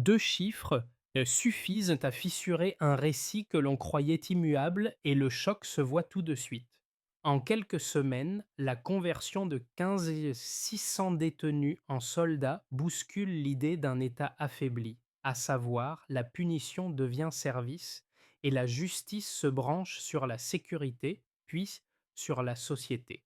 2 chiffres suffisent à fissurer un récit que l'on croyait immuable et le choc se voit tout de suite. En quelques semaines, la conversion de 15 600 détenus en soldats bouscule l'idée d'un État affaibli, à savoir la punition devient service et la justice se branche sur la sécurité, puis sur la société.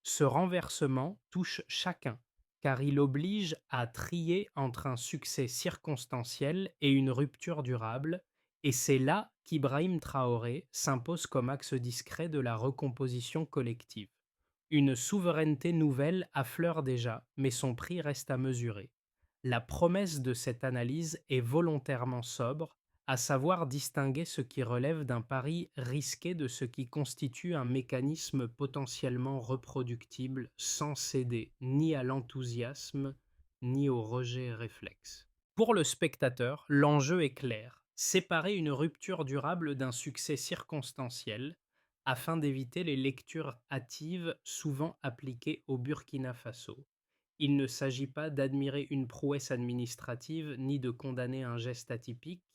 Ce renversement touche chacun, car il oblige à trier entre un succès circonstanciel et une rupture durable, et c'est là qu'Ibrahim Traoré s'impose comme axe discret de la recomposition collective. Une souveraineté nouvelle affleure déjà, mais son prix reste à mesurer. La promesse de cette analyse est volontairement sobre, à savoir distinguer ce qui relève d'un pari risqué de ce qui constitue un mécanisme potentiellement reproductible sans céder ni à l'enthousiasme ni au rejet réflexe. Pour le spectateur, l'enjeu est clair, séparer une rupture durable d'un succès circonstanciel afin d'éviter les lectures hâtives souvent appliquées au Burkina Faso. Il ne s'agit pas d'admirer une prouesse administrative ni de condamner un geste atypique,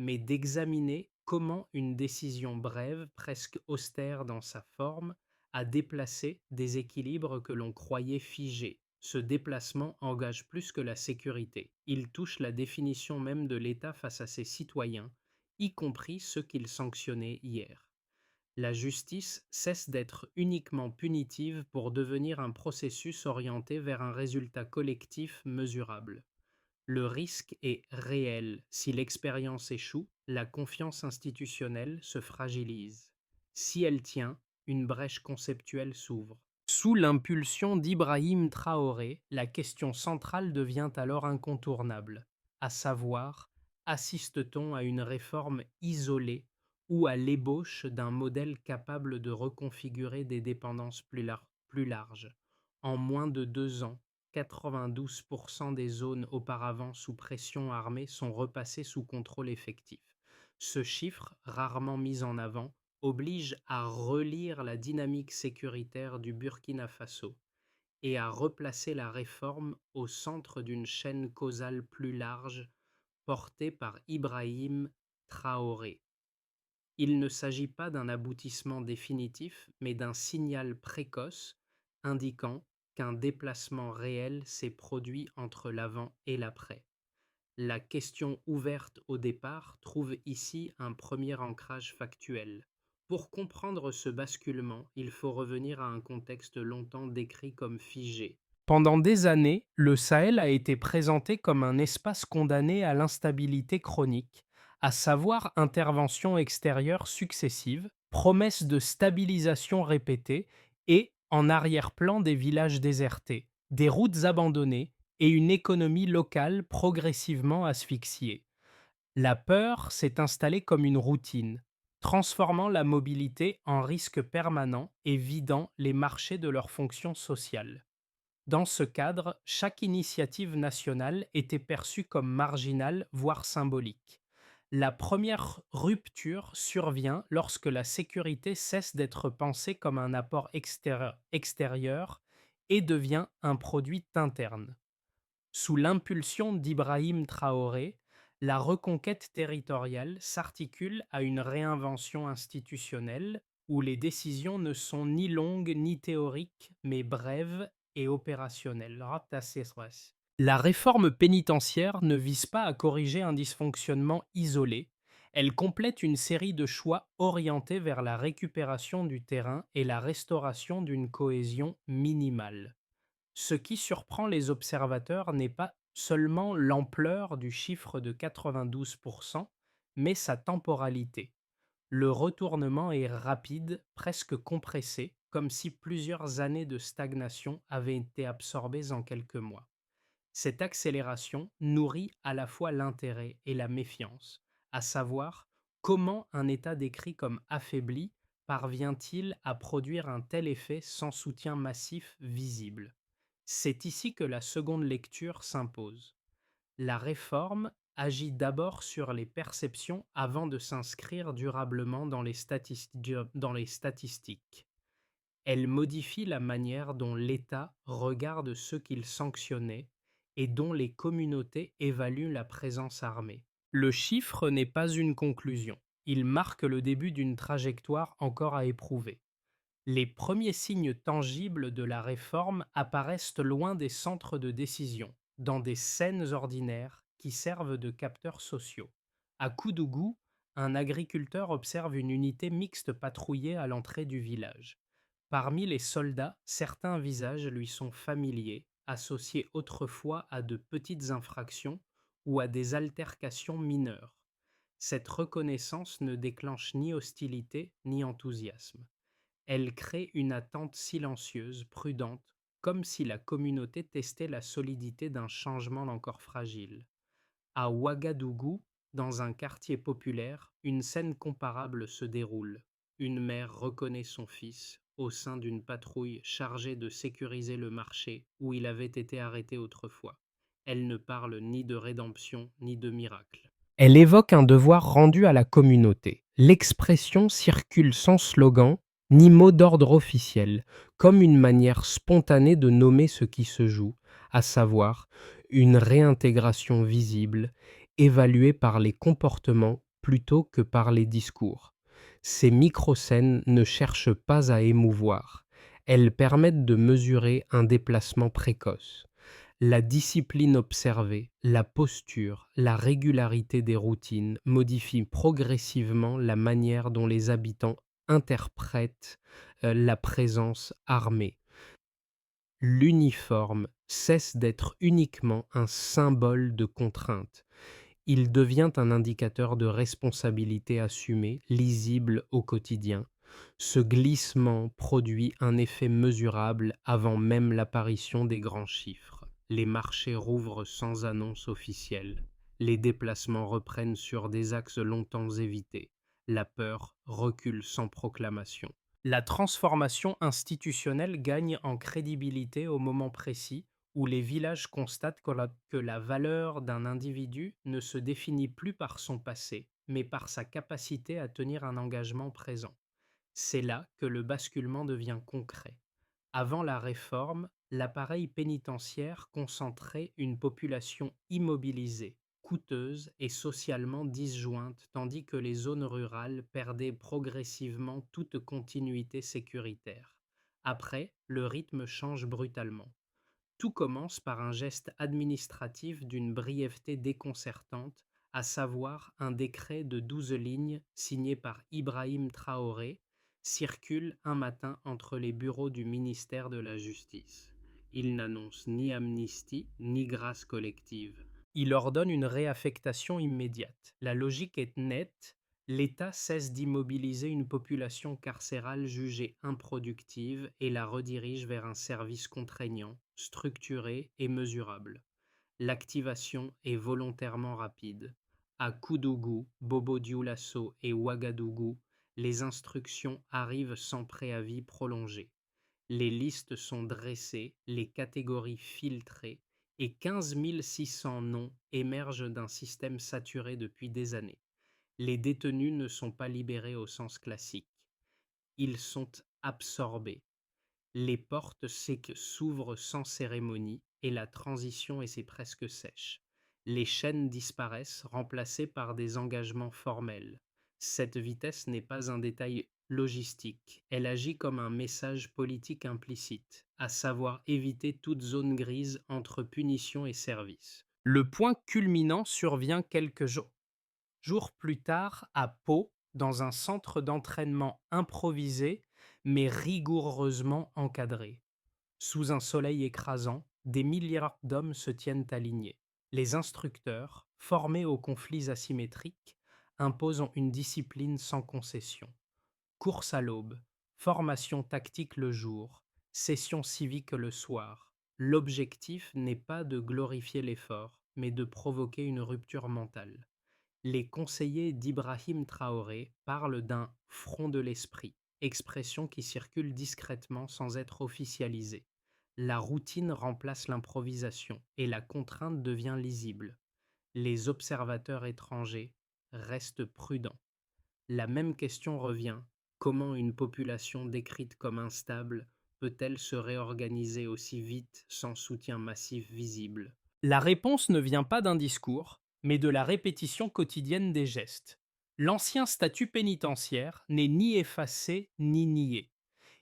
mais d'examiner comment une décision brève, presque austère dans sa forme, a déplacé des équilibres que l'on croyait figés. Ce déplacement engage plus que la sécurité. Il touche la définition même de l'État face à ses citoyens, y compris ceux qu'il sanctionnait hier. La justice cesse d'être uniquement punitive pour devenir un processus orienté vers un résultat collectif mesurable. Le risque est réel. Si l'expérience échoue, la confiance institutionnelle se fragilise. Si elle tient, une brèche conceptuelle s'ouvre. Sous l'impulsion d'Ibrahim Traoré, la question centrale devient alors incontournable, à savoir, assiste-t-on à une réforme isolée ou à l'ébauche d'un modèle capable de reconfigurer des dépendances plus larges? En moins de 2 ans, 92% des zones auparavant sous pression armée sont repassées sous contrôle effectif. Ce chiffre, rarement mis en avant, oblige à relire la dynamique sécuritaire du Burkina Faso et à replacer la réforme au centre d'une chaîne causale plus large portée par Ibrahim Traoré. Il ne s'agit pas d'un aboutissement définitif, mais d'un signal précoce indiquant qu'un déplacement réel s'est produit entre l'avant et l'après. La question ouverte au départ trouve ici un premier ancrage factuel. Pour comprendre ce basculement, il faut revenir à un contexte longtemps décrit comme figé. Pendant des années, le Sahel a été présenté comme un espace condamné à l'instabilité chronique, à savoir interventions extérieures successives, promesses de stabilisation répétées et, en arrière-plan, des villages désertés, des routes abandonnées et une économie locale progressivement asphyxiée. La peur s'est installée comme une routine, transformant la mobilité en risque permanent et vidant les marchés de leur fonction sociale. Dans ce cadre, chaque initiative nationale était perçue comme marginale, voire symbolique. La première rupture survient lorsque la sécurité cesse d'être pensée comme un apport extérieur et devient un produit interne. Sous l'impulsion d'Ibrahim Traoré, la reconquête territoriale s'articule à une réinvention institutionnelle où les décisions ne sont ni longues ni théoriques, mais brèves et opérationnelles. La réforme pénitentiaire ne vise pas à corriger un dysfonctionnement isolé, elle complète une série de choix orientés vers la récupération du terrain et la restauration d'une cohésion minimale. Ce qui surprend les observateurs n'est pas seulement l'ampleur du chiffre de 92%, mais sa temporalité. Le retournement est rapide, presque compressé, comme si plusieurs années de stagnation avaient été absorbées en quelques mois. Cette accélération nourrit à la fois l'intérêt et la méfiance, à savoir comment un État décrit comme affaibli parvient-il à produire un tel effet sans soutien massif visible. C'est ici que la seconde lecture s'impose. La réforme agit d'abord sur les perceptions avant de s'inscrire durablement dans les statistiques. Elle modifie la manière dont l'État regarde ceux qu'il sanctionnait et dont les communautés évaluent la présence armée. Le chiffre n'est pas une conclusion. Il marque le début d'une trajectoire encore à éprouver. Les premiers signes tangibles de la réforme apparaissent loin des centres de décision, dans des scènes ordinaires qui servent de capteurs sociaux. À Koudougou, un agriculteur observe une unité mixte patrouiller à l'entrée du village. Parmi les soldats, certains visages lui sont familiers, associés autrefois à de petites infractions ou à des altercations mineures. Cette reconnaissance ne déclenche ni hostilité ni enthousiasme. Elle crée une attente silencieuse, prudente, comme si la communauté testait la solidité d'un changement encore fragile. À Ouagadougou, dans un quartier populaire, une scène comparable se déroule. Une mère reconnaît son fils au sein d'une patrouille chargée de sécuriser le marché où il avait été arrêté autrefois. Elle ne parle ni de rédemption ni de miracle. Elle évoque un devoir rendu à la communauté. L'expression circule sans slogan ni mot d'ordre officiel, comme une manière spontanée de nommer ce qui se joue, à savoir une réintégration visible, évaluée par les comportements plutôt que par les discours. Ces microscènes ne cherchent pas à émouvoir, elles permettent de mesurer un déplacement précoce. La discipline observée, la posture, la régularité des routines modifient progressivement la manière dont les habitants interprètent la présence armée. L'uniforme cesse d'être uniquement un symbole de contrainte. Il devient un indicateur de responsabilité assumée, lisible au quotidien. Ce glissement produit un effet mesurable avant même l'apparition des grands chiffres. Les marchés rouvrent sans annonce officielle. Les déplacements reprennent sur des axes longtemps évités. La peur recule sans proclamation. La transformation institutionnelle gagne en crédibilité au moment précis où les villages constatent que la valeur d'un individu ne se définit plus par son passé, mais par sa capacité à tenir un engagement présent. C'est là que le basculement devient concret. Avant la réforme, l'appareil pénitentiaire concentrait une population immobilisée, coûteuse et socialement disjointe, tandis que les zones rurales perdaient progressivement toute continuité sécuritaire. Après, le rythme change brutalement. Tout commence par un geste administratif d'une brièveté déconcertante, à savoir un décret de 12 lignes signé par Ibrahim Traoré, circule un matin entre les bureaux du ministère de la Justice. Il n'annonce ni amnistie ni grâce collective. Il ordonne une réaffectation immédiate. La logique est nette. L'État cesse d'immobiliser une population carcérale jugée improductive et la redirige vers un service contraignant, structuré et mesurable. L'activation est volontairement rapide. À Koudougou, Bobo-Dioulasso et Ouagadougou, les instructions arrivent sans préavis prolongé. Les listes sont dressées, les catégories filtrées, et 15 600 noms émergent d'un système saturé depuis des années. Les détenus ne sont pas libérés au sens classique. Ils sont absorbés. Les portes s'ouvrent sans cérémonie et la transition est presque sèche. Les chaînes disparaissent, remplacées par des engagements formels. Cette vitesse n'est pas un détail logistique, elle agit comme un message politique implicite, à savoir éviter toute zone grise entre punition et service. Le point culminant survient quelques jours plus tard à Pau, dans un centre d'entraînement improvisé mais rigoureusement encadré. Sous un soleil écrasant, des milliards d'hommes se tiennent alignés. Les instructeurs, formés aux conflits asymétriques, imposent une discipline sans concession. Course à l'aube, formation tactique le jour, session civique le soir. L'objectif n'est pas de glorifier l'effort, mais de provoquer une rupture mentale. Les conseillers d'Ibrahim Traoré parlent d'un front de l'esprit, expression qui circule discrètement sans être officialisée. La routine remplace l'improvisation et la contrainte devient lisible. Les observateurs étrangers restent prudents. La même question revient: comment une population décrite comme instable peut-elle se réorganiser aussi vite sans soutien massif visible? La réponse ne vient pas d'un discours, mais de la répétition quotidienne des gestes. L'ancien statut pénitentiaire n'est ni effacé ni nié.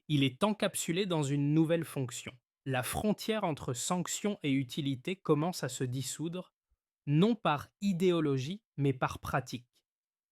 Il est encapsulé dans une nouvelle fonction. La frontière entre sanction et utilité commence à se dissoudre, non par idéologie, mais par pratique.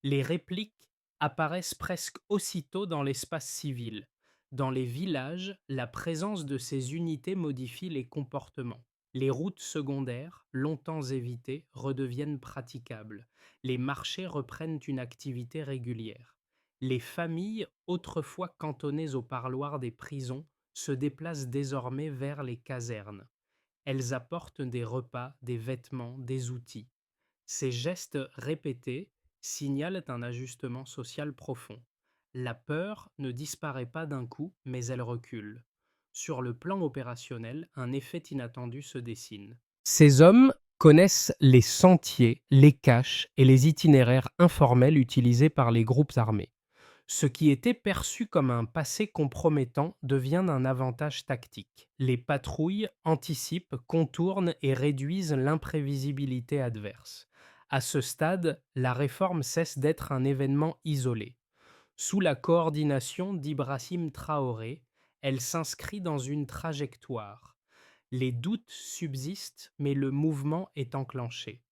Les répliques apparaissent presque aussitôt dans l'espace civil. Dans les villages, la présence de ces unités modifie les comportements. Les routes secondaires, longtemps évitées, redeviennent praticables. Les marchés reprennent une activité régulière. Les familles, autrefois cantonnées au parloir des prisons, se déplacent désormais vers les casernes. Elles apportent des repas, des vêtements, des outils. Ces gestes répétés signalent un ajustement social profond. La peur ne disparaît pas d'un coup, mais elle recule. Sur le plan opérationnel, un effet inattendu se dessine. Ces hommes connaissent les sentiers, les caches et les itinéraires informels utilisés par les groupes armés. Ce qui était perçu comme un passé compromettant devient un avantage tactique. Les patrouilles anticipent, contournent et réduisent l'imprévisibilité adverse. À ce stade, la réforme cesse d'être un événement isolé. Sous la coordination d'Ibrahim Traoré, elle s'inscrit dans une trajectoire. Les doutes subsistent, mais le mouvement est enclenché.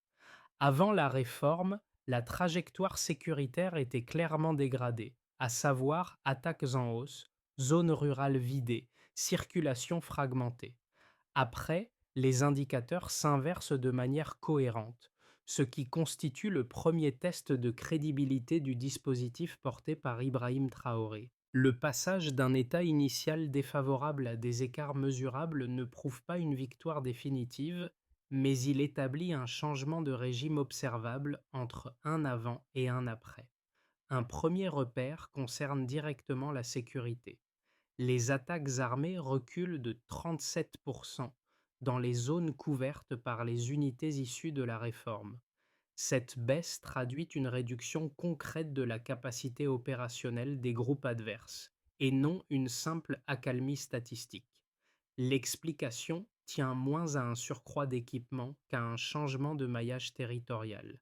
Avant la réforme, la trajectoire sécuritaire était clairement dégradée, à savoir attaques en hausse, zones rurales vidées, circulation fragmentée. Après, les indicateurs s'inversent de manière cohérente, ce qui constitue le premier test de crédibilité du dispositif porté par Ibrahim Traoré. Le passage d'un état initial défavorable à des écarts mesurables ne prouve pas une victoire définitive, mais il établit un changement de régime observable entre un avant et un après. Un premier repère concerne directement la sécurité. Les attaques armées reculent de 37% dans les zones couvertes par les unités issues de la réforme. Cette baisse traduit une réduction concrète de la capacité opérationnelle des groupes adverses, et non une simple accalmie statistique. L'explication tient moins à un surcroît d'équipement qu'à un changement de maillage territorial.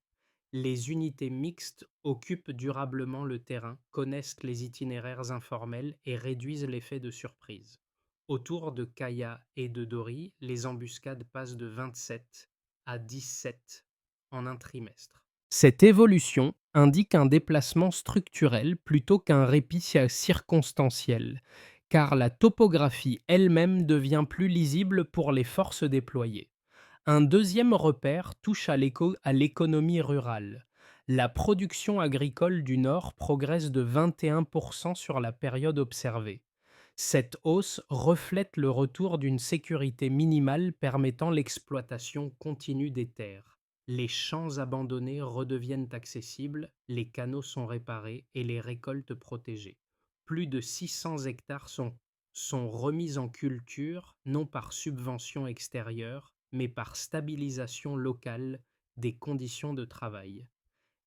Les unités mixtes occupent durablement le terrain, connaissent les itinéraires informels et réduisent l'effet de surprise. Autour de Kaya et de Dori, les embuscades passent de 27 à 17 en un trimestre. Cette évolution indique un déplacement structurel plutôt qu'un répit circonstanciel, car la topographie elle-même devient plus lisible pour les forces déployées. Un deuxième repère touche à l'économie rurale. La production agricole du Nord progresse de 21% sur la période observée. Cette hausse reflète le retour d'une sécurité minimale permettant l'exploitation continue des terres. Les champs abandonnés redeviennent accessibles, les canaux sont réparés et les récoltes protégées. Plus de 600 hectares sont remis en culture, non par subvention extérieure, mais par stabilisation locale des conditions de travail.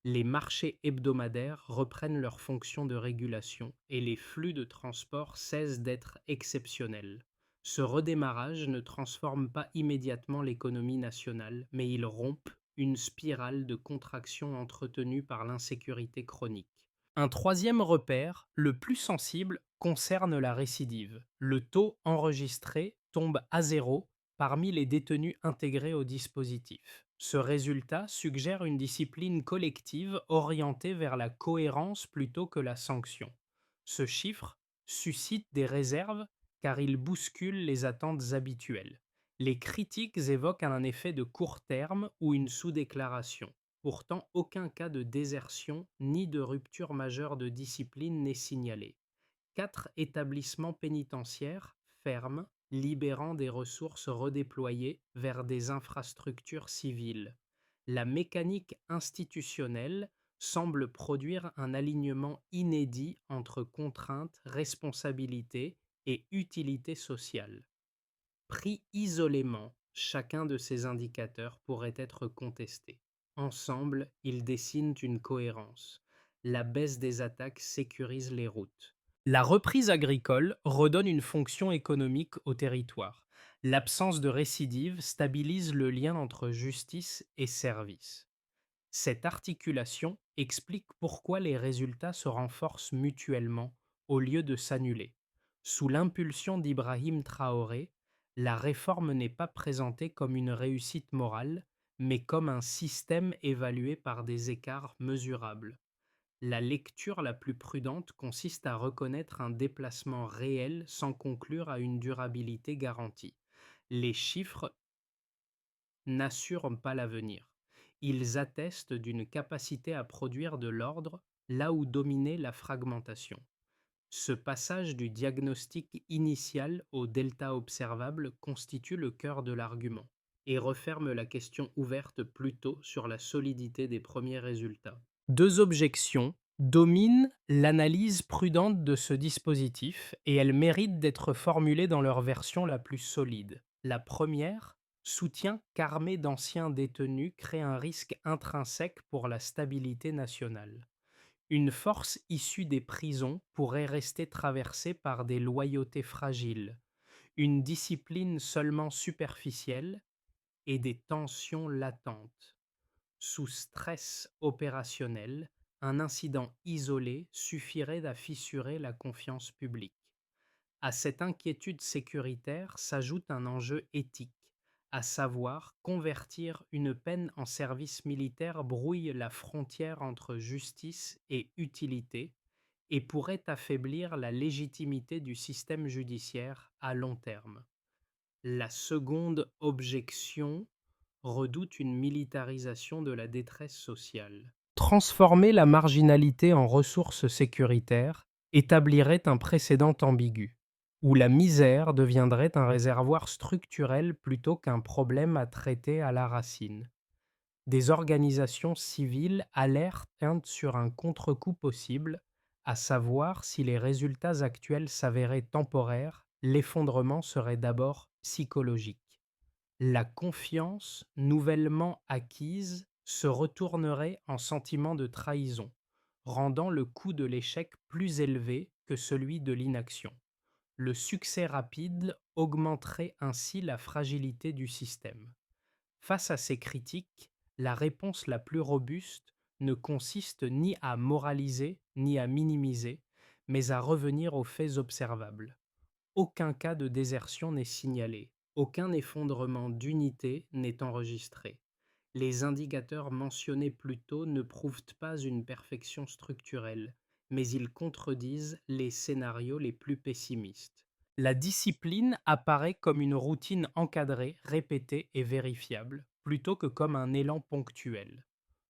Les marchés hebdomadaires reprennent leur fonction de régulation et les flux de transport cessent d'être exceptionnels. Ce redémarrage ne transforme pas immédiatement l'économie nationale, mais il rompt une spirale de contraction entretenue par l'insécurité chronique. Un troisième repère, le plus sensible, concerne la récidive. Le taux enregistré tombe à zéro parmi les détenus intégrés au dispositif. Ce résultat suggère une discipline collective orientée vers la cohérence plutôt que la sanction. Ce chiffre suscite des réserves car il bouscule les attentes habituelles. Les critiques évoquent un effet de court terme ou une sous-déclaration. Pourtant, aucun cas de désertion ni de rupture majeure de discipline n'est signalé. 4 établissements pénitentiaires ferment, libérant des ressources redéployées vers des infrastructures civiles. La mécanique institutionnelle semble produire un alignement inédit entre contraintes, responsabilité et utilité sociale. Pris isolément, chacun de ces indicateurs pourrait être contesté. Ensemble, ils dessinent une cohérence. La baisse des attaques sécurise les routes. La reprise agricole redonne une fonction économique au territoire. L'absence de récidive stabilise le lien entre justice et service. Cette articulation explique pourquoi les résultats se renforcent mutuellement au lieu de s'annuler. Sous l'impulsion d'Ibrahim Traoré, la réforme n'est pas présentée comme une réussite morale, mais comme un système évalué par des écarts mesurables. La lecture la plus prudente consiste à reconnaître un déplacement réel sans conclure à une durabilité garantie. Les chiffres n'assurent pas l'avenir. Ils attestent d'une capacité à produire de l'ordre là où dominait la fragmentation. Ce passage du diagnostic initial au delta observable constitue le cœur de l'argument et referme la question ouverte plus tôt sur la solidité des premiers résultats. Deux objections dominent l'analyse prudente de ce dispositif et elles méritent d'être formulées dans leur version la plus solide. La première soutient qu'armer d'anciens détenus crée un risque intrinsèque pour la stabilité nationale. Une force issue des prisons pourrait rester traversée par des loyautés fragiles, une discipline seulement superficielle et des tensions latentes. Sous stress opérationnel, un incident isolé suffirait à fissurer la confiance publique. À cette inquiétude sécuritaire s'ajoute un enjeu éthique, à savoir convertir une peine en service militaire brouille la frontière entre justice et utilité et pourrait affaiblir la légitimité du système judiciaire à long terme. La seconde objection redoute une militarisation de la détresse sociale. Transformer la marginalité en ressource sécuritaire établirait un précédent ambigu, où la misère deviendrait un réservoir structurel plutôt qu'un problème à traiter à la racine. Des organisations civiles alertent sur un contre-coup possible, à savoir si les résultats actuels s'avéraient temporaires, l'effondrement serait d'abord psychologique. La confiance nouvellement acquise se retournerait en sentiment de trahison, rendant le coût de l'échec plus élevé que celui de l'inaction. Le succès rapide augmenterait ainsi la fragilité du système. Face à ces critiques, la réponse la plus robuste ne consiste ni à moraliser ni à minimiser, mais à revenir aux faits observables. Aucun cas de désertion n'est signalé, aucun effondrement d'unité n'est enregistré. Les indicateurs mentionnés plus tôt ne prouvent pas une perfection structurelle, mais ils contredisent les scénarios les plus pessimistes. La discipline apparaît comme une routine encadrée, répétée et vérifiable, plutôt que comme un élan ponctuel.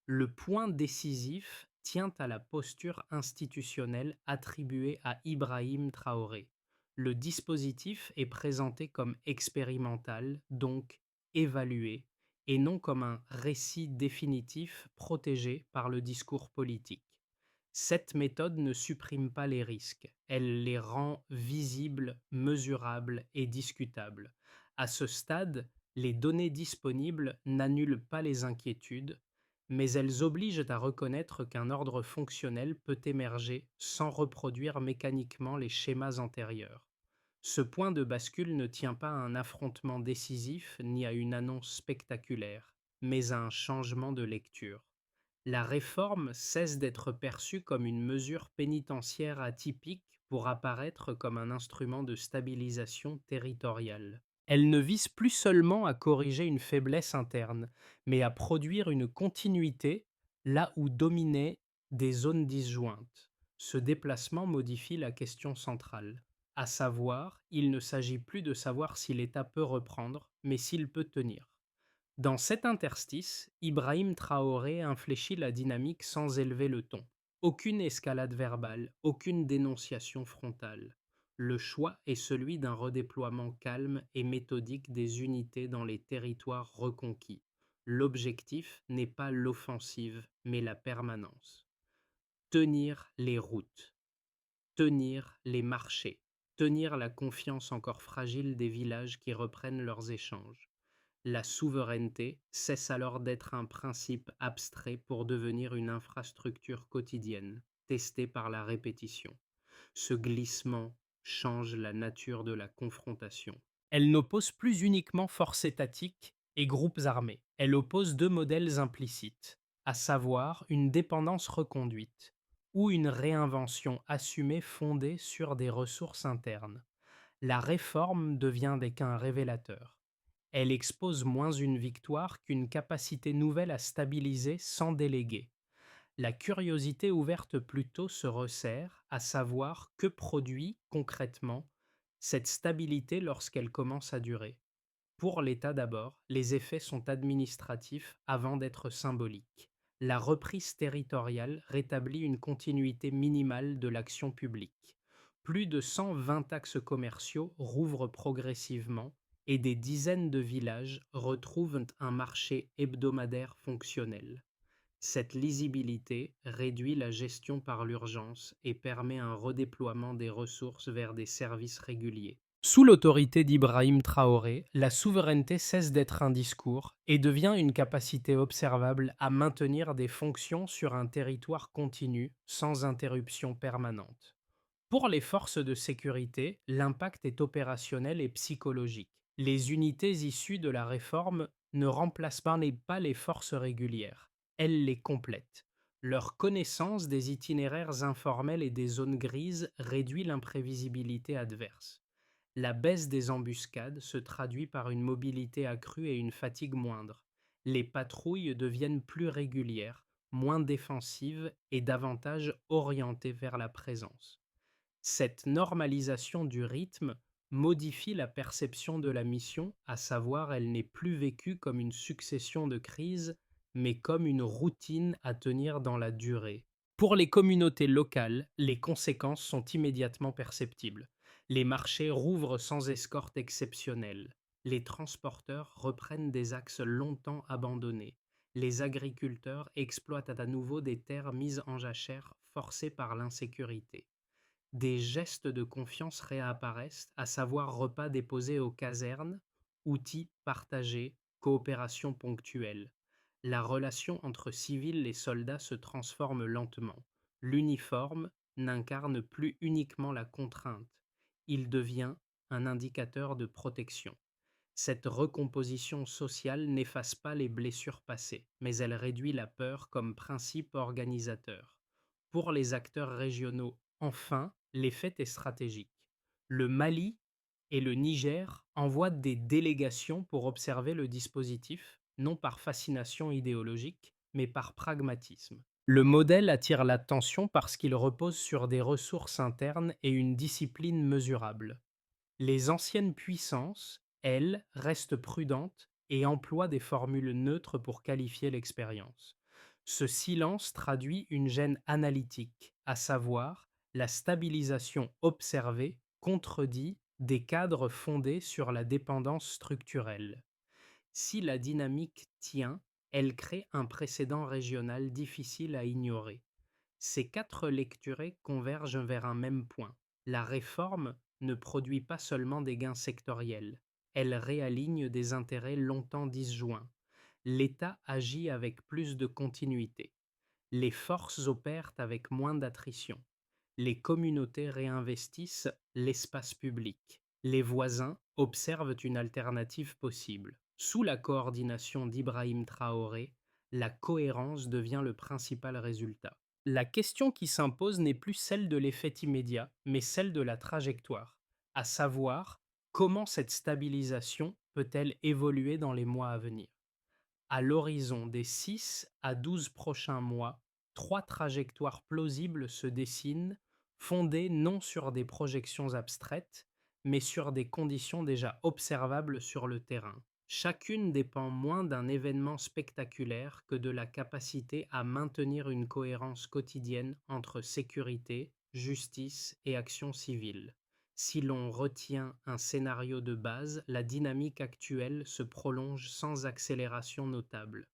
Le point décisif tient à la posture institutionnelle attribuée à Ibrahim Traoré. Le dispositif est présenté comme expérimental, donc évalué, et non comme un récit définitif protégé par le discours politique. Cette méthode ne supprime pas les risques, elle les rend visibles, mesurables et discutables. À ce stade, les données disponibles n'annulent pas les inquiétudes, mais elles obligent à reconnaître qu'un ordre fonctionnel peut émerger sans reproduire mécaniquement les schémas antérieurs. Ce point de bascule ne tient pas à un affrontement décisif ni à une annonce spectaculaire, mais à un changement de lecture. La réforme cesse d'être perçue comme une mesure pénitentiaire atypique pour apparaître comme un instrument de stabilisation territoriale. Elle ne vise plus seulement à corriger une faiblesse interne, mais à produire une continuité là où dominaient des zones disjointes. Ce déplacement modifie la question centrale, à savoir, il ne s'agit plus de savoir si l'État peut reprendre, mais s'il peut tenir. Dans cet interstice, Ibrahim Traoré infléchit la dynamique sans élever le ton. Aucune escalade verbale, aucune dénonciation frontale. Le choix est celui d'un redéploiement calme et méthodique des unités dans les territoires reconquis. L'objectif n'est pas l'offensive, mais la permanence. Tenir les routes, tenir les marchés, tenir la confiance encore fragile des villages qui reprennent leurs échanges. La souveraineté cesse alors d'être un principe abstrait pour devenir une infrastructure quotidienne, testée par la répétition. Ce glissement change la nature de la confrontation. Elle n'oppose plus uniquement forces étatiques et groupes armés. Elle oppose deux modèles implicites, à savoir une dépendance reconduite ou une réinvention assumée fondée sur des ressources internes. La réforme devient des cas révélateurs. Elle expose moins une victoire qu'une capacité nouvelle à stabiliser sans déléguer. La curiosité ouverte plutôt se resserre, à savoir que produit concrètement cette stabilité lorsqu'elle commence à durer. Pour l'État d'abord, les effets sont administratifs avant d'être symboliques. La reprise territoriale rétablit une continuité minimale de l'action publique. Plus de 120 axes commerciaux rouvrent progressivement et des dizaines de villages retrouvent un marché hebdomadaire fonctionnel. Cette lisibilité réduit la gestion par l'urgence et permet un redéploiement des ressources vers des services réguliers. Sous l'autorité d'Ibrahim Traoré, la souveraineté cesse d'être un discours et devient une capacité observable à maintenir des fonctions sur un territoire continu sans interruption permanente. Pour les forces de sécurité, l'impact est opérationnel et psychologique. Les unités issues de la réforme ne remplacent pas les forces régulières, elles les complètent. Leur connaissance des itinéraires informels et des zones grises réduit l'imprévisibilité adverse. La baisse des embuscades se traduit par une mobilité accrue et une fatigue moindre. Les patrouilles deviennent plus régulières, moins défensives et davantage orientées vers la présence. Cette normalisation du rythme modifie la perception de la mission, à savoir elle n'est plus vécue comme une succession de crises, mais comme une routine à tenir dans la durée. Pour les communautés locales, les conséquences sont immédiatement perceptibles. Les marchés rouvrent sans escorte exceptionnelle. Les transporteurs reprennent des axes longtemps abandonnés. Les agriculteurs exploitent à nouveau des terres mises en jachère forcées par l'insécurité. Des gestes de confiance réapparaissent, à savoir repas déposés aux casernes, outils partagés, coopération ponctuelle. La relation entre civils et soldats se transforme lentement. L'uniforme n'incarne plus uniquement la contrainte, il devient un indicateur de protection. Cette recomposition sociale n'efface pas les blessures passées, mais elle réduit la peur comme principe organisateur. Pour les acteurs régionaux, enfin, l'effet est stratégique. Le Mali et le Niger envoient des délégations pour observer le dispositif, non par fascination idéologique, mais par pragmatisme. Le modèle attire l'attention parce qu'il repose sur des ressources internes et une discipline mesurable. Les anciennes puissances, elles, restent prudentes et emploient des formules neutres pour qualifier l'expérience. Ce silence traduit une gêne analytique, à savoir la stabilisation observée contredit des cadres fondés sur la dépendance structurelle. Si la dynamique tient, elle crée un précédent régional difficile à ignorer. Ces quatre lecturés convergent vers un même point. La réforme ne produit pas seulement des gains sectoriels, elle réaligne des intérêts longtemps disjoints. L'État agit avec plus de continuité. Les forces opèrent avec moins d'attrition. Les communautés réinvestissent l'espace public. Les voisins observent une alternative possible. Sous la coordination d'Ibrahim Traoré, la cohérence devient le principal résultat. La question qui s'impose n'est plus celle de l'effet immédiat, mais celle de la trajectoire, à savoir comment cette stabilisation peut-elle évoluer dans les mois à venir. À l'horizon des 6 à 12 prochains mois, trois trajectoires plausibles se dessinent, fondées non sur des projections abstraites, mais sur des conditions déjà observables sur le terrain. Chacune dépend moins d'un événement spectaculaire que de la capacité à maintenir une cohérence quotidienne entre sécurité, justice et action civile. Si l'on retient un scénario de base, la dynamique actuelle se prolonge sans accélération notable.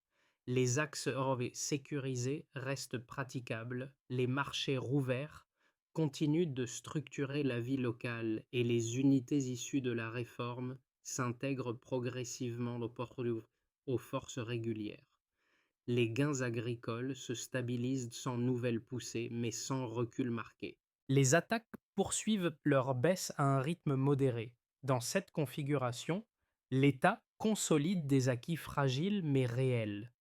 Les axes sécurisés restent praticables, les marchés rouverts continuent de structurer la vie locale et les unités issues de la réforme s'intègrent progressivement aux forces régulières. Les gains agricoles se stabilisent sans nouvelle poussée mais sans recul marqué. Les attaques poursuivent leur baisse à un rythme modéré. Dans cette configuration, l'État consolide des acquis fragiles mais réels.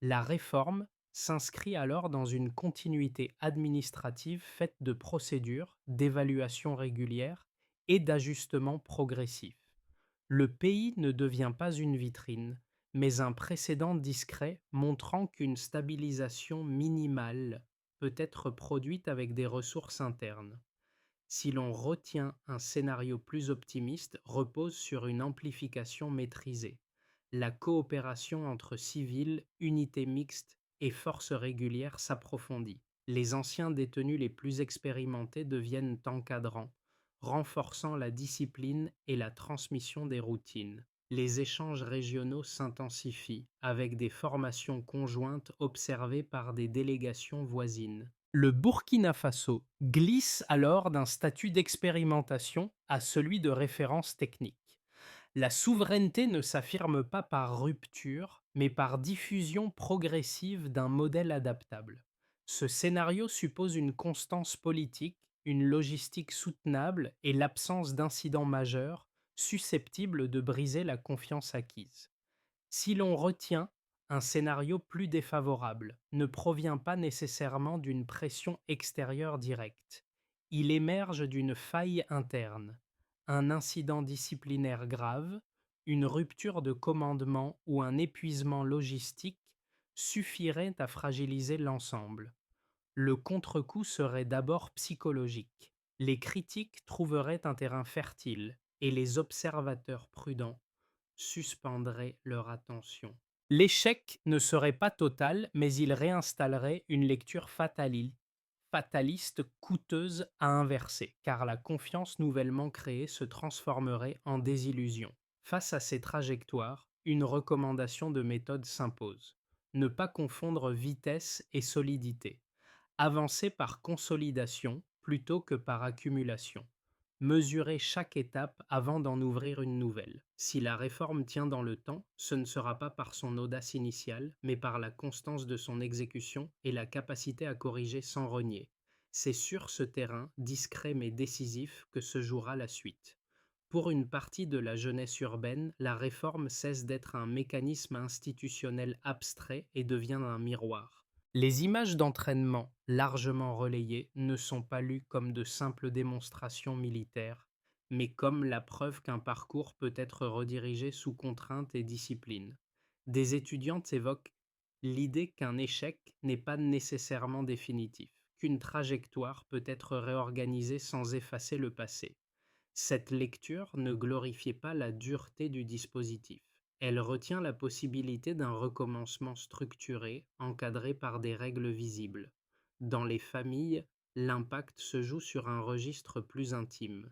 La réforme s'inscrit alors dans une continuité administrative faite de procédures, d'évaluations régulières et d'ajustements progressifs. Le pays ne devient pas une vitrine, mais un précédent discret montrant qu'une stabilisation minimale peut être produite avec des ressources internes. Si l'on retient un scénario plus optimiste, repose sur une amplification maîtrisée. La coopération entre civils, unités mixtes et forces régulières s'approfondit. Les anciens détenus les plus expérimentés deviennent encadrants, renforçant la discipline et la transmission des routines. Les échanges régionaux s'intensifient, avec des formations conjointes observées par des délégations voisines. Le Burkina Faso glisse alors d'un statut d'expérimentation à celui de référence technique. La souveraineté ne s'affirme pas par rupture, mais par diffusion progressive d'un modèle adaptable. Ce scénario suppose une constance politique, une logistique soutenable et l'absence d'incidents majeurs susceptibles de briser la confiance acquise. Si l'on retient un scénario plus défavorable, ne provient pas nécessairement d'une pression extérieure directe. Il émerge d'une faille interne, un incident disciplinaire grave, une rupture de commandement ou un épuisement logistique suffirait à fragiliser l'ensemble. Le contre-coup serait d'abord psychologique. Les critiques trouveraient un terrain fertile et les observateurs prudents suspendraient leur attention. L'échec ne serait pas total, mais il réinstallerait une lecture fataliste coûteuse à inverser, car la confiance nouvellement créée se transformerait en désillusion. Face à ces trajectoires, une recommandation de méthode s'impose. Ne pas confondre vitesse et solidité. Avancer par consolidation plutôt que par accumulation. Mesurer chaque étape avant d'en ouvrir une nouvelle. Si la réforme tient dans le temps, ce ne sera pas par son audace initiale, mais par la constance de son exécution et la capacité à corriger sans renier. C'est sur ce terrain, discret mais décisif, que se jouera la suite. Pour une partie de la jeunesse urbaine, la réforme cesse d'être un mécanisme institutionnel abstrait et devient un miroir. Les images d'entraînement, largement relayées, ne sont pas lues comme de simples démonstrations militaires, mais comme la preuve qu'un parcours peut être redirigé sous contrainte et discipline. Des étudiantes évoquent l'idée qu'un échec n'est pas nécessairement définitif, qu'une trajectoire peut être réorganisée sans effacer le passé. Cette lecture ne glorifiait pas la dureté du dispositif. Elle retient la possibilité d'un recommencement structuré, encadré par des règles visibles. Dans les familles, l'impact se joue sur un registre plus intime.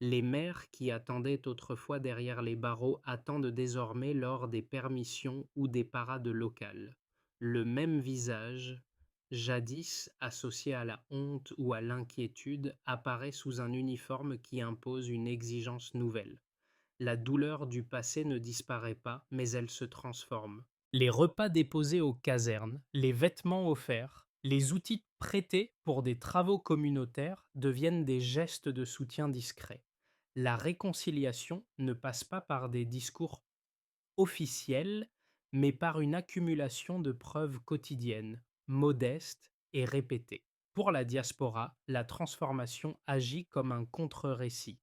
Les mères qui attendaient autrefois derrière les barreaux attendent désormais lors des permissions ou des parades locales. Le même visage, jadis associé à la honte ou à l'inquiétude, apparaît sous un uniforme qui impose une exigence nouvelle. La douleur du passé ne disparaît pas, mais elle se transforme. Les repas déposés aux casernes, les vêtements offerts, les outils prêtés pour des travaux communautaires deviennent des gestes de soutien discrets. La réconciliation ne passe pas par des discours officiels, mais par une accumulation de preuves quotidiennes, modestes et répétées. Pour la diaspora, la transformation agit comme un contre-récit.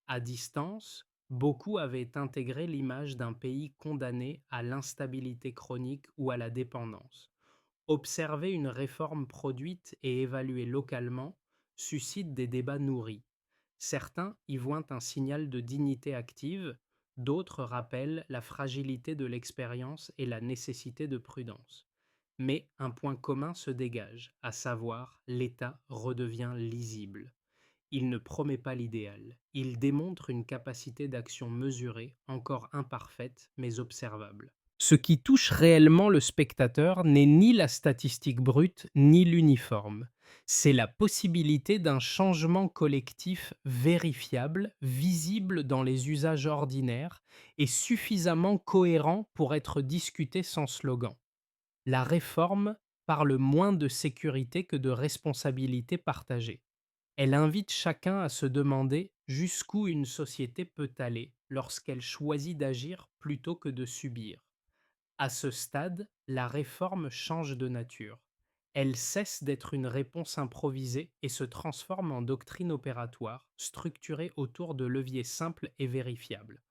À distance, beaucoup avaient intégré l'image d'un pays condamné à l'instabilité chronique ou à la dépendance. Observer une réforme produite et évaluée localement suscite des débats nourris. Certains y voient un signal de dignité active, d'autres rappellent la fragilité de l'expérience et la nécessité de prudence. Mais un point commun se dégage, à savoir l'État redevient lisible. Il ne promet pas l'idéal, il démontre une capacité d'action mesurée, encore imparfaite, mais observable. Ce qui touche réellement le spectateur n'est ni la statistique brute, ni l'uniforme. C'est la possibilité d'un changement collectif vérifiable, visible dans les usages ordinaires et suffisamment cohérent pour être discuté sans slogan. La réforme parle moins de sécurité que de responsabilité partagée. Elle invite chacun à se demander jusqu'où une société peut aller lorsqu'elle choisit d'agir plutôt que de subir. À ce stade, la réforme change de nature. Elle cesse d'être une réponse improvisée et se transforme en doctrine opératoire, structurée autour de leviers simples et vérifiables.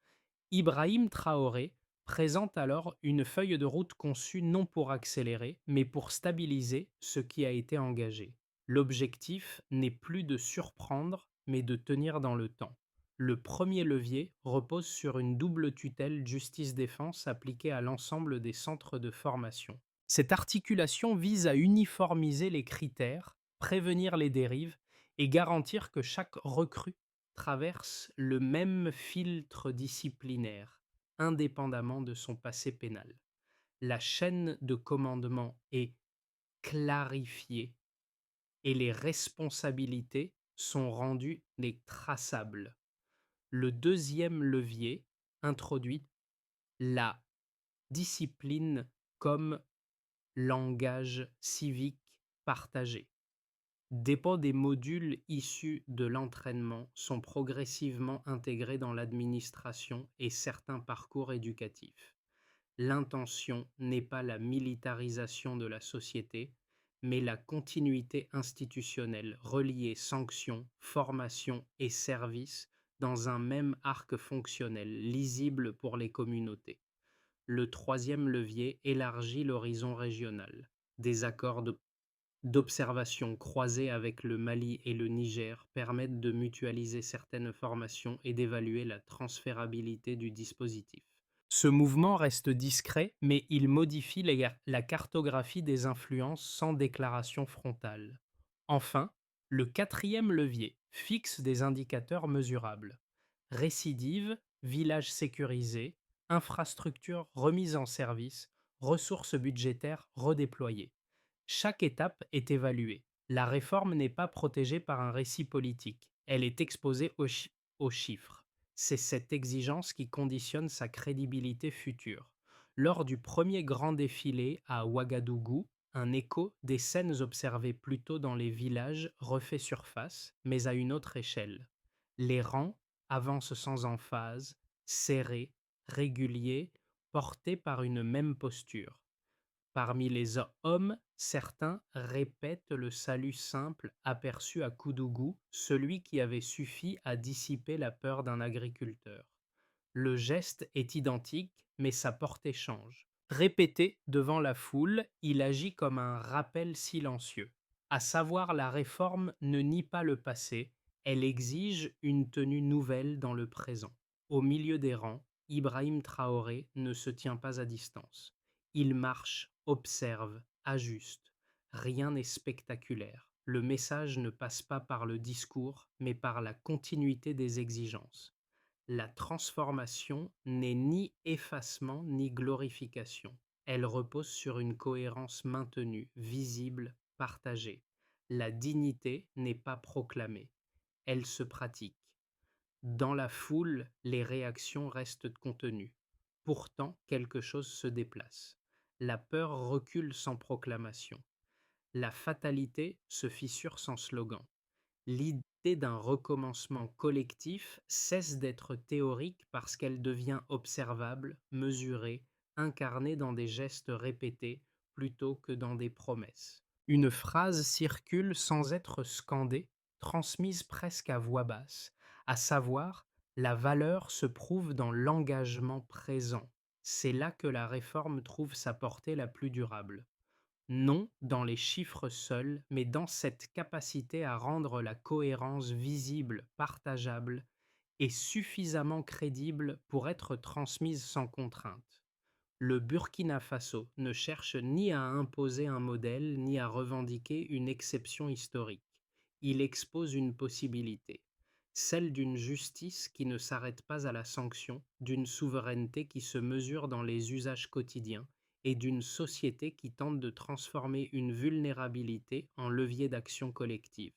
Ibrahim Traoré présente alors une feuille de route conçue non pour accélérer, mais pour stabiliser ce qui a été engagé. L'objectif n'est plus de surprendre, mais de tenir dans le temps. Le premier levier repose sur une double tutelle justice-défense appliquée à l'ensemble des centres de formation. Cette articulation vise à uniformiser les critères, prévenir les dérives et garantir que chaque recrue traverse le même filtre disciplinaire, indépendamment de son passé pénal. La chaîne de commandement est clarifiée et les responsabilités sont rendues traçables. Le deuxième levier introduit la discipline comme langage civique partagé. Dépôt des modules issus de l'entraînement sont progressivement intégrés dans l'administration et certains parcours éducatifs. L'intention n'est pas la militarisation de la société, mais la continuité institutionnelle reliée sanctions, formation et services dans un même arc fonctionnel lisible pour les communautés. Le troisième levier élargit l'horizon régional. Des accords d'observation croisés avec le Mali et le Niger permettent de mutualiser certaines formations et d'évaluer la transférabilité du dispositif. Ce mouvement reste discret, mais il modifie la cartographie des influences sans déclaration frontale. Enfin, le quatrième levier fixe des indicateurs mesurables. Récidive, village sécurisé, infrastructure remise en service, ressources budgétaires redéployées. Chaque étape est évaluée. La réforme n'est pas protégée par un récit politique. Elle est exposée aux chiffres. C'est cette exigence qui conditionne sa crédibilité future. Lors du premier grand défilé à Ouagadougou, un écho des scènes observées plus tôt dans les villages refait surface, mais à une autre échelle. Les rangs avancent sans emphase, serrés, réguliers, portés par une même posture. Parmi les hommes, certains répètent le salut simple aperçu à Koudougou, celui qui avait suffi à dissiper la peur d'un agriculteur. Le geste est identique, mais sa portée change. Répété devant la foule, il agit comme un rappel silencieux. À savoir, la réforme ne nie pas le passé, elle exige une tenue nouvelle dans le présent. Au milieu des rangs, Ibrahim Traoré ne se tient pas à distance. Il marche, observe, ajuste. Rien n'est spectaculaire. Le message ne passe pas par le discours, mais par la continuité des exigences. La transformation n'est ni effacement ni glorification. Elle repose sur une cohérence maintenue, visible, partagée. La dignité n'est pas proclamée, elle se pratique. Dans la foule, les réactions restent contenues. Pourtant, quelque chose se déplace. La peur recule sans proclamation. La fatalité se fissure sans slogan. L'idée d'un recommencement collectif cesse d'être théorique parce qu'elle devient observable, mesurée, incarnée dans des gestes répétés plutôt que dans des promesses. Une phrase circule sans être scandée, transmise presque à voix basse, à savoir la valeur se prouve dans l'engagement présent. C'est là que la réforme trouve sa portée la plus durable. Non dans les chiffres seuls, mais dans cette capacité à rendre la cohérence visible, partageable et suffisamment crédible pour être transmise sans contrainte. Le Burkina Faso ne cherche ni à imposer un modèle, ni à revendiquer une exception historique. Il expose une possibilité, celle d'une justice qui ne s'arrête pas à la sanction, d'une souveraineté qui se mesure dans les usages quotidiens et d'une société qui tente de transformer une vulnérabilité en levier d'action collective.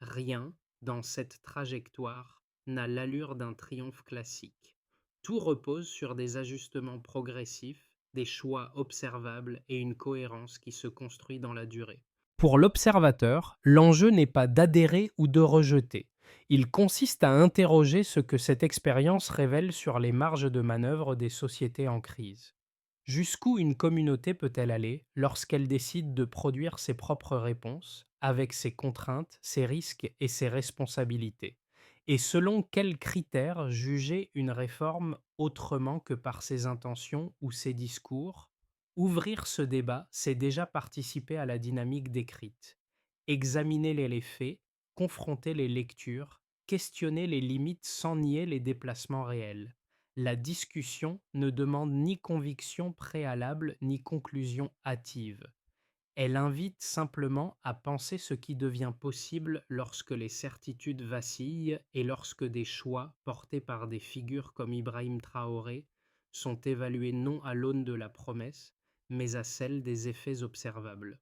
Rien, dans cette trajectoire, n'a l'allure d'un triomphe classique. Tout repose sur des ajustements progressifs, des choix observables et une cohérence qui se construit dans la durée. Pour l'observateur, l'enjeu n'est pas d'adhérer ou de rejeter, Il consiste à interroger ce que cette expérience révèle sur les marges de manœuvre des sociétés en crise. Jusqu'où une communauté peut-elle aller lorsqu'elle décide de produire ses propres réponses, avec ses contraintes, ses risques et ses responsabilités? Et selon quels critères juger une réforme autrement que par ses intentions ou ses discours? Ouvrir ce débat, c'est déjà participer à la dynamique décrite. Examiner les faits, confronter les lectures, questionner les limites sans nier les déplacements réels. La discussion ne demande ni conviction préalable ni conclusion hâtive. Elle invite simplement à penser ce qui devient possible lorsque les certitudes vacillent et lorsque des choix portés par des figures comme Ibrahim Traoré sont évalués non à l'aune de la promesse, mais à celle des effets observables.